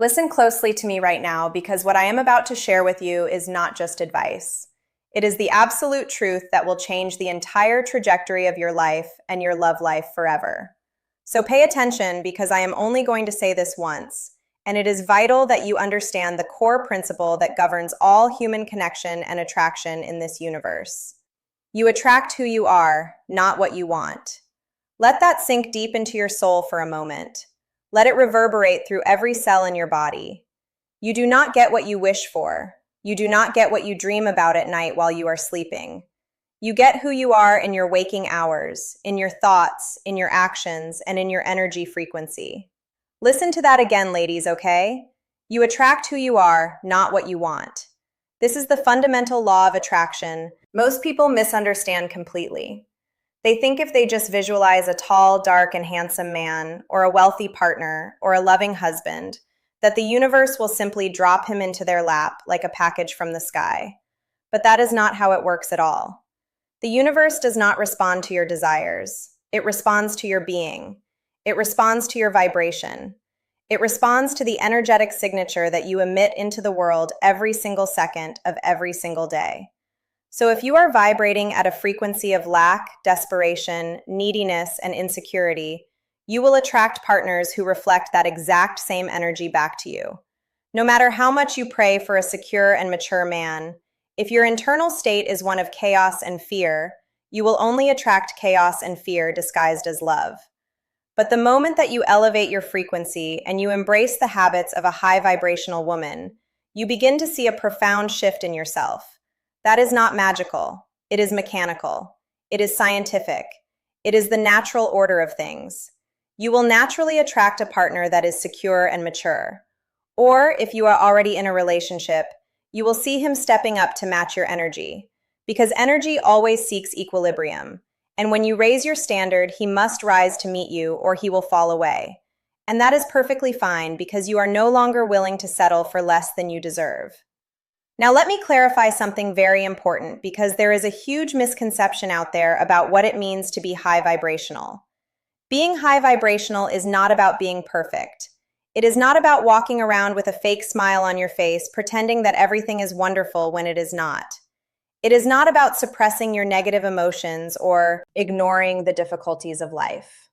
Listen closely to me right now because what I am about to share with you is not just advice. It is the absolute truth that will change the entire trajectory of your life and your love life forever. So pay attention because I am only going to say this once, and it is vital that you understand the core principle that governs all human connection and attraction in this universe. You attract who you are, not what you want. Let that sink deep into your soul for a moment. Let it reverberate through every cell in your body. You do not get what you wish for. You do not get what you dream about at night while you are sleeping. You get who you are in your waking hours, in your thoughts, in your actions, and in your energy frequency. Listen to that again, ladies, okay? You attract who you are, not what you want. This is the fundamental law of attraction most people misunderstand completely. They think if they just visualize a tall, dark, and handsome man, or a wealthy partner, or a loving husband, that the universe will simply drop him into their lap like a package from the sky. But that is not how it works at all. The universe does not respond to your desires. It responds to your being. It responds to your vibration. It responds to the energetic signature that you emit into the world every single second of every single day. So if you are vibrating at a frequency of lack, desperation, neediness, and insecurity, you will attract partners who reflect that exact same energy back to you. No matter how much you pray for a secure and mature man, if your internal state is one of chaos and fear, you will only attract chaos and fear disguised as love. But the moment that you elevate your frequency and you embrace the habits of a high vibrational woman, you begin to see a profound shift in yourself. That is not magical. It is mechanical. It is scientific. It is the natural order of things. You will naturally attract a partner that is secure and mature. Or if you are already in a relationship, you will see him stepping up to match your energy. Because energy always seeks equilibrium. And when you raise your standard, he must rise to meet you or he will fall away. And that is perfectly fine because you are no longer willing to settle for less than you deserve. Now let me clarify something very important because there is a huge misconception out there about what it means to be high vibrational. Being high vibrational is not about being perfect. It is not about walking around with a fake smile on your face pretending that everything is wonderful when it is not. It is not about suppressing your negative emotions or ignoring the difficulties of life.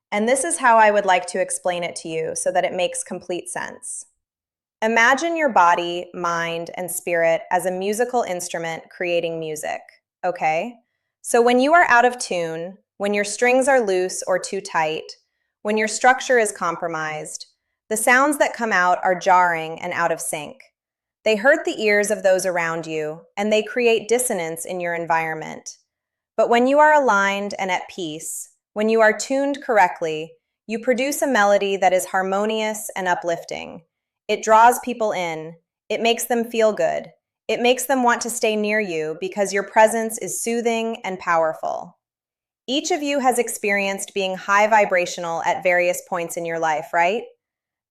And this is how I would like to explain it to you so that it makes complete sense. Imagine your body, mind, and spirit as a musical instrument creating music, okay? So when you are out of tune, when your strings are loose or too tight, when your structure is compromised, the sounds that come out are jarring and out of sync. They hurt the ears of those around you, and they create dissonance in your environment. But when you are aligned and at peace, when you are tuned correctly, you produce a melody that is harmonious and uplifting. It draws people in. It makes them feel good. It makes them want to stay near you because your presence is soothing and powerful. Each of you has experienced being high vibrational at various points in your life, right?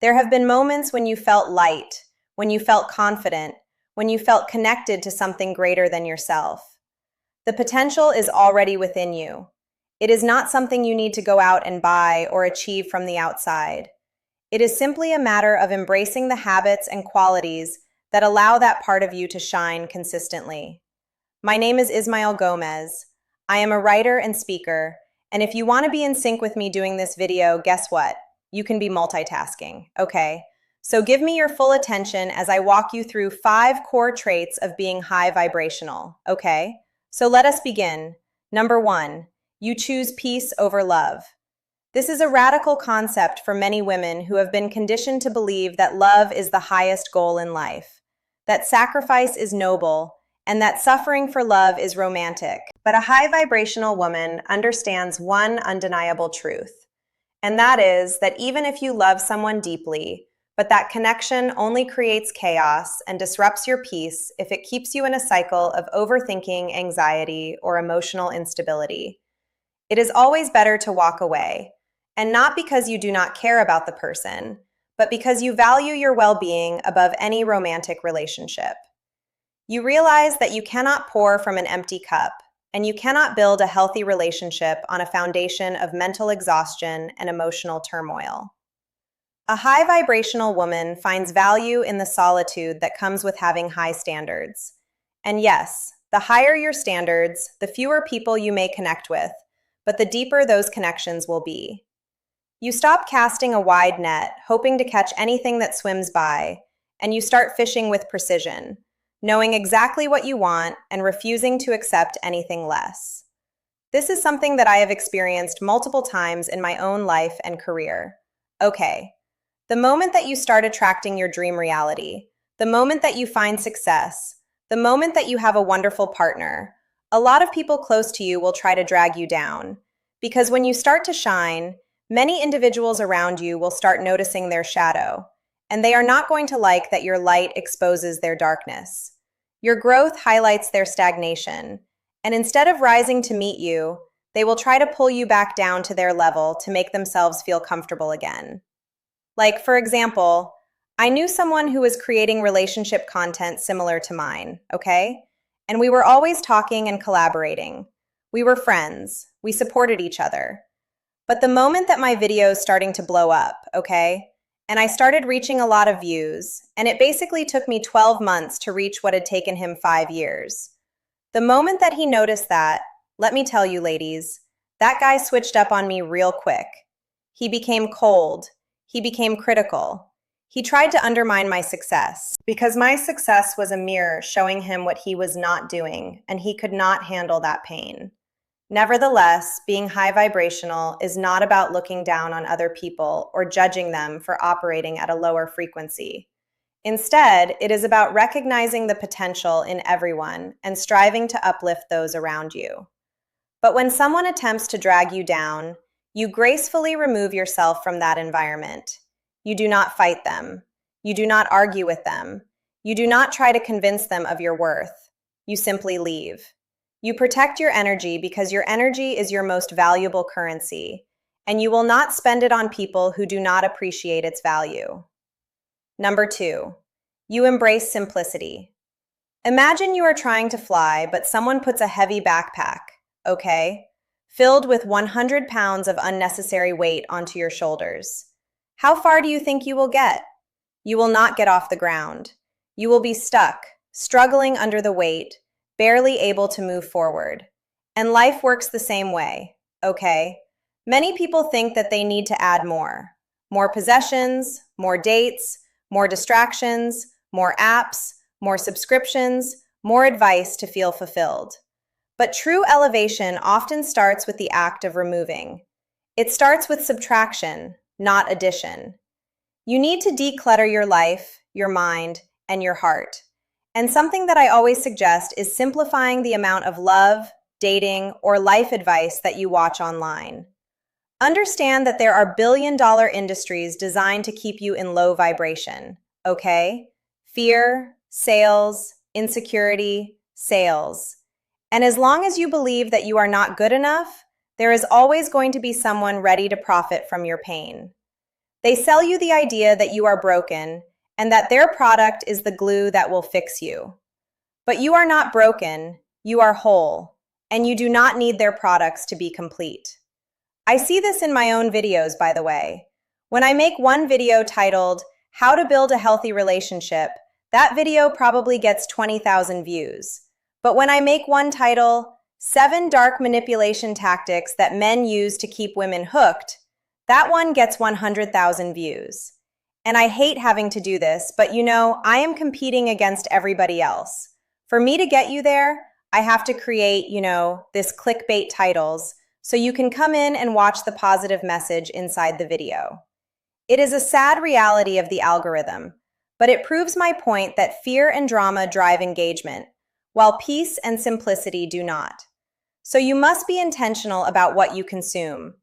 There have been moments when you felt light, when you felt confident, when you felt connected to something greater than yourself. The potential is already within you. It is not something you need to go out and buy or achieve from the outside. It is simply a matter of embracing the habits and qualities that allow that part of you to shine consistently. My name is Ismael Gomez. I am a writer and speaker, and if you want to be in sync with me doing this video, guess what? You can be multitasking, okay? So give me your full attention as I walk you through 5 core traits of being high vibrational, okay? So let us begin. Number 1, you choose peace over love. This is a radical concept for many women who have been conditioned to believe that love is the highest goal in life, that sacrifice is noble, and that suffering for love is romantic. But a high vibrational woman understands one undeniable truth, and that is that even if you love someone deeply, but that connection only creates chaos and disrupts your peace if it keeps you in a cycle of overthinking, anxiety, or emotional instability. It is always better to walk away. And not because you do not care about the person, but because you value your well-being above any romantic relationship. You realize that you cannot pour from an empty cup, and you cannot build a healthy relationship on a foundation of mental exhaustion and emotional turmoil. A high vibrational woman finds value in the solitude that comes with having high standards. And yes, the higher your standards, the fewer people you may connect with, but the deeper those connections will be. You stop casting a wide net, hoping to catch anything that swims by, and you start fishing with precision, knowing exactly what you want and refusing to accept anything less. This is something that I have experienced multiple times in my own life and career. Okay. The moment that you start attracting your dream reality, the moment that you find success, the moment that you have a wonderful partner, a lot of people close to you will try to drag you down. Because when you start to shine, many individuals around you will start noticing their shadow, and they are not going to like that your light exposes their darkness. Your growth highlights their stagnation, and instead of rising to meet you, they will try to pull you back down to their level to make themselves feel comfortable again. Like, for example, I knew someone who was creating relationship content similar to mine, okay? And we were always talking and collaborating. We were friends. We supported each other. But the moment that my videos starting to blow up, okay? And I started reaching a lot of views, and it basically took me 12 months to reach what had taken him 5 years. The moment that he noticed that, let me tell you ladies, that guy switched up on me real quick. He became cold. He became critical. He tried to undermine my success because my success was a mirror showing him what he was not doing, and he could not handle that pain. Nevertheless, being high vibrational is not about looking down on other people or judging them for operating at a lower frequency. Instead, it is about recognizing the potential in everyone and striving to uplift those around you. But when someone attempts to drag you down, you gracefully remove yourself from that environment. You do not fight them. You do not argue with them. You do not try to convince them of your worth. You simply leave. You protect your energy because your energy is your most valuable currency, and you will not spend it on people who do not appreciate its value. Number 2, you embrace simplicity. Imagine you are trying to fly, but someone puts a heavy backpack, okay, filled with 100 pounds of unnecessary weight onto your shoulders. How far do you think you will get? You will not get off the ground. You will be stuck, struggling under the weight, barely able to move forward. And life works the same way, okay? Many people think that they need to add more. More possessions, more dates, more distractions, more apps, more subscriptions, more advice to feel fulfilled. But true elevation often starts with the act of removing. It starts with subtraction, not addition. You need to declutter your life, your mind, and your heart. And something that I always suggest is simplifying the amount of love, dating, or life advice that you watch online. Understand that there are billion-dollar industries designed to keep you in low vibration, okay? Fear, sales, insecurity, sales. And as long as you believe that you are not good enough, there is always going to be someone ready to profit from your pain. They sell you the idea that you are broken and that their product is the glue that will fix you. But you are not broken, you are whole, and you do not need their products to be complete. I see this in my own videos, by the way. When I make one video titled, How to Build a Healthy Relationship, that video probably gets 20,000 views. But when I make one title, 7 Dark Manipulation Tactics That Men Use to Keep Women Hooked, that one gets 100,000 views. And I hate having to do this, but you know, I am competing against everybody else. For me to get you there, I have to create, this clickbait titles, so you can come in and watch the positive message inside the video. It is a sad reality of the algorithm, but it proves my point that fear and drama drive engagement, while peace and simplicity do not. So you must be intentional about what you consume.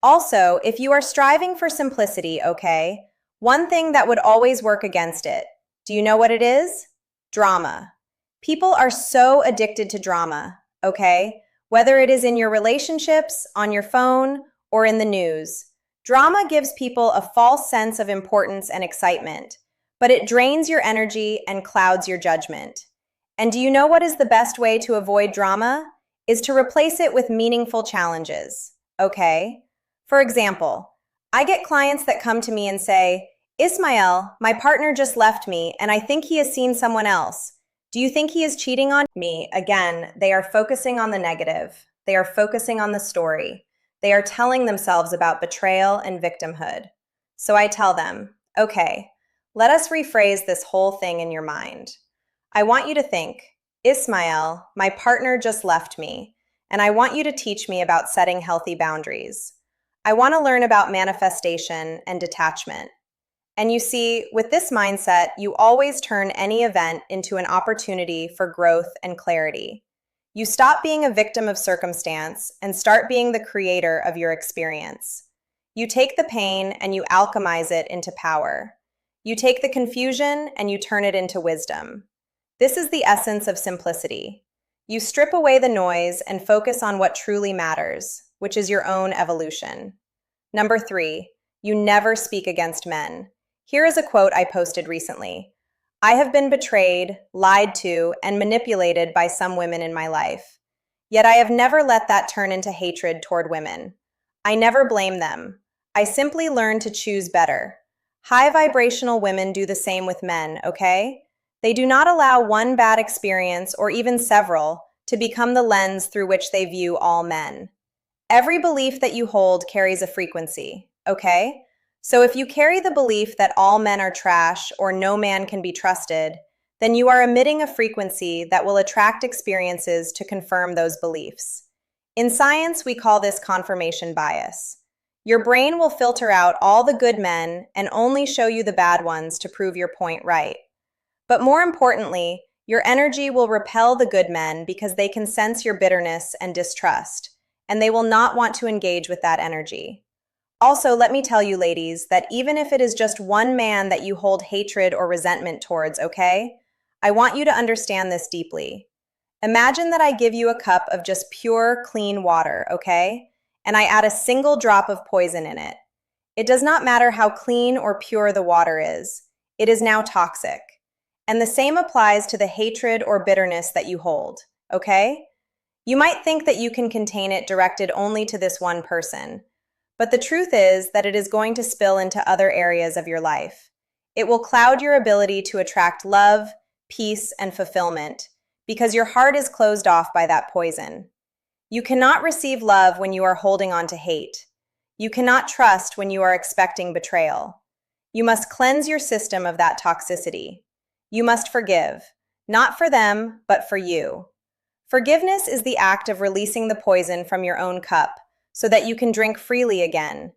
Also, if you are striving for simplicity, okay, one thing that would always work against it, do you know what it is? Drama. People are so addicted to drama, okay? Whether it is in your relationships, on your phone, or in the news. Drama gives people a false sense of importance and excitement, but it drains your energy and clouds your judgment. And do you know what is the best way to avoid drama? Is to replace it with meaningful challenges, okay? For example, I get clients that come to me and say, Ismael, my partner just left me, and I think he has seen someone else. Do you think he is cheating on me? Again, they are focusing on the negative. They are focusing on the story. They are telling themselves about betrayal and victimhood. So I tell them, okay, let us rephrase this whole thing in your mind. I want you to think, Ismael, my partner just left me, and I want you to teach me about setting healthy boundaries. I want to learn about manifestation and detachment. And you see, with this mindset, you always turn any event into an opportunity for growth and clarity. You stop being a victim of circumstance and start being the creator of your experience. You take the pain and you alchemize it into power. You take the confusion and you turn it into wisdom. This is the essence of simplicity. You strip away the noise and focus on what truly matters, which is your own evolution. Number 3, you never speak against men. Here is a quote I posted recently. I have been betrayed, lied to, and manipulated by some women in my life. Yet I have never let that turn into hatred toward women. I never blame them. I simply learned to choose better. High vibrational women do the same with men, okay? They do not allow one bad experience, or even several, to become the lens through which they view all men. Every belief that you hold carries a frequency, okay? So if you carry the belief that all men are trash or no man can be trusted, then you are emitting a frequency that will attract experiences to confirm those beliefs. In science, we call this confirmation bias. Your brain will filter out all the good men and only show you the bad ones to prove your point right. But more importantly, your energy will repel the good men because they can sense your bitterness and distrust, and they will not want to engage with that energy. Also, let me tell you, ladies, that even if it is just one man that you hold hatred or resentment towards, okay? I want you to understand this deeply. Imagine that I give you a cup of just pure, clean water, okay? And I add a single drop of poison in it. It does not matter how clean or pure the water is. It is now toxic. And the same applies to the hatred or bitterness that you hold, okay? You might think that you can contain it directed only to this one person. But the truth is that it is going to spill into other areas of your life. It will cloud your ability to attract love, peace, and fulfillment because your heart is closed off by that poison. You cannot receive love when you are holding on to hate. You cannot trust when you are expecting betrayal. You must cleanse your system of that toxicity. You must forgive, not for them, but for you. Forgiveness is the act of releasing the poison from your own cup, so that you can drink freely again.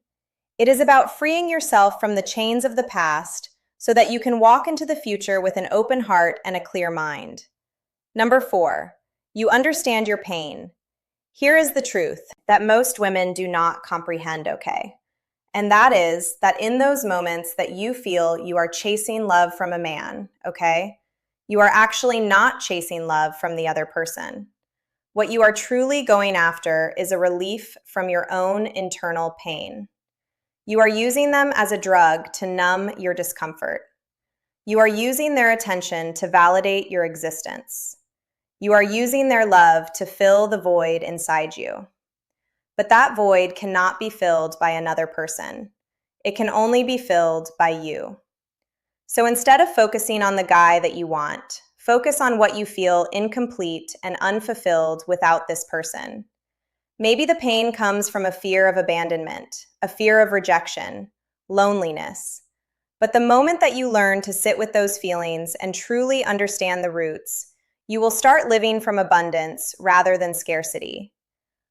It is about freeing yourself from the chains of the past so that you can walk into the future with an open heart and a clear mind. Number 4, you understand your pain. Here is the truth that most women do not comprehend, okay? And that is that in those moments that you feel you are chasing love from a man, okay? You are actually not chasing love from the other person. What you are truly going after is a relief from your own internal pain. You are using them as a drug to numb your discomfort. You are using their attention to validate your existence. You are using their love to fill the void inside you. But that void cannot be filled by another person. It can only be filled by you. So instead of focusing on the guy that you want, focus on what you feel incomplete and unfulfilled without this person. Maybe the pain comes from a fear of abandonment, a fear of rejection, loneliness. But the moment that you learn to sit with those feelings and truly understand the roots, you will start living from abundance rather than scarcity.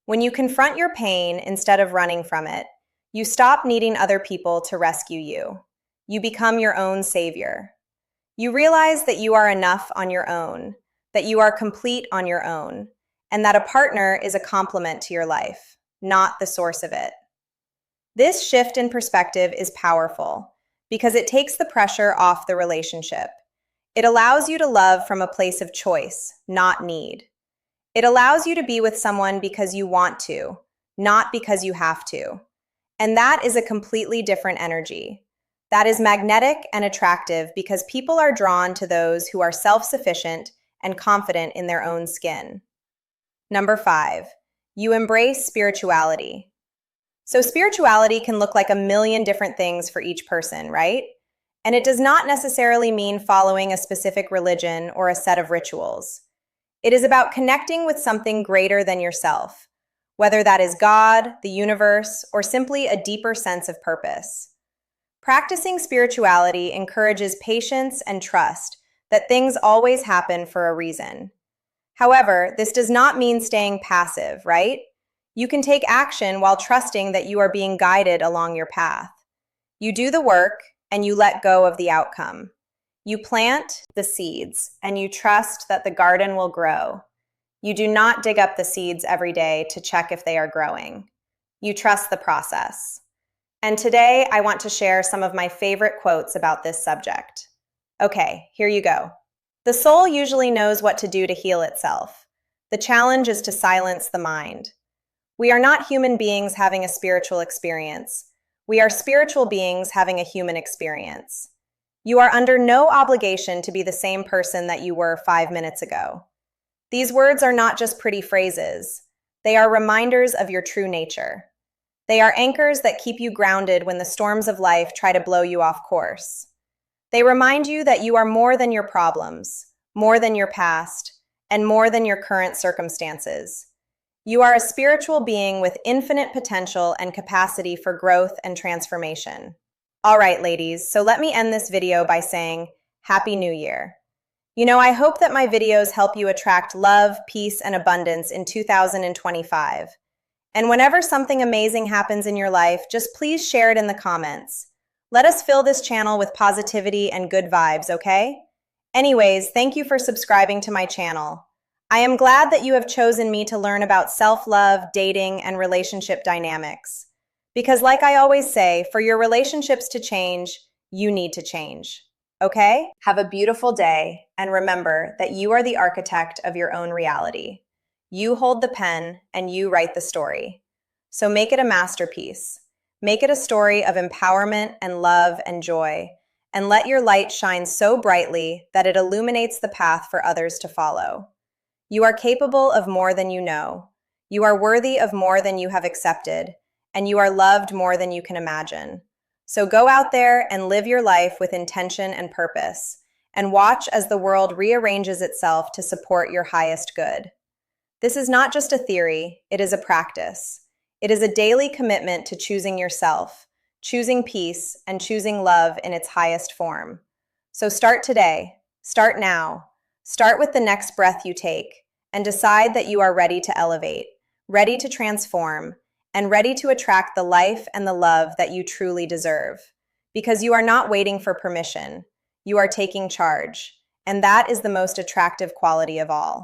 When you confront your pain instead of running from it, you stop needing other people to rescue you. You become your own savior. You realize that you are enough on your own, that you are complete on your own, and that a partner is a complement to your life, not the source of it. This shift in perspective is powerful because it takes the pressure off the relationship. It allows you to love from a place of choice, not need. It allows you to be with someone because you want to, not because you have to. And that is a completely different energy. That is magnetic and attractive because people are drawn to those who are self-sufficient and confident in their own skin. Number 5, you embrace spirituality. So spirituality can look like a million different things for each person, right? And it does not necessarily mean following a specific religion or a set of rituals. It is about connecting with something greater than yourself, whether that is God, the universe, or simply a deeper sense of purpose. Practicing spirituality encourages patience and trust that things always happen for a reason. However, this does not mean staying passive, right? You can take action while trusting that you are being guided along your path. You do the work and you let go of the outcome. You plant the seeds and you trust that the garden will grow. You do not dig up the seeds every day to check if they are growing. You trust the process. And today I want to share some of my favorite quotes about this subject. Okay, here you go. The soul usually knows what to do to heal itself. The challenge is to silence the mind. We are not human beings having a spiritual experience. We are spiritual beings having a human experience. You are under no obligation to be the same person that you were 5 minutes ago. These words are not just pretty phrases. They are reminders of your true nature. They are anchors that keep you grounded when the storms of life try to blow you off course. They remind you that you are more than your problems, more than your past, and more than your current circumstances. You are a spiritual being with infinite potential and capacity for growth and transformation. All right, ladies, so let me end this video by saying, Happy New Year. I hope that my videos help you attract love, peace, and abundance in 2025. And whenever something amazing happens in your life, just please share it in the comments. Let us fill this channel with positivity and good vibes, okay? Anyways, thank you for subscribing to my channel. I am glad that you have chosen me to learn about self-love, dating, and relationship dynamics. Because like I always say, for your relationships to change, you need to change. Okay? Have a beautiful day, and remember that you are the architect of your own reality. You hold the pen, and you write the story. So make it a masterpiece. Make it a story of empowerment and love and joy, and let your light shine so brightly that it illuminates the path for others to follow. You are capable of more than you know. You are worthy of more than you have accepted, and you are loved more than you can imagine. So go out there and live your life with intention and purpose, and watch as the world rearranges itself to support your highest good. This is not just a theory, it is a practice. It is a daily commitment to choosing yourself, choosing peace, and choosing love in its highest form. So start today, start now, start with the next breath you take, and decide that you are ready to elevate, ready to transform, and ready to attract the life and the love that you truly deserve. Because you are not waiting for permission, you are taking charge, and that is the most attractive quality of all.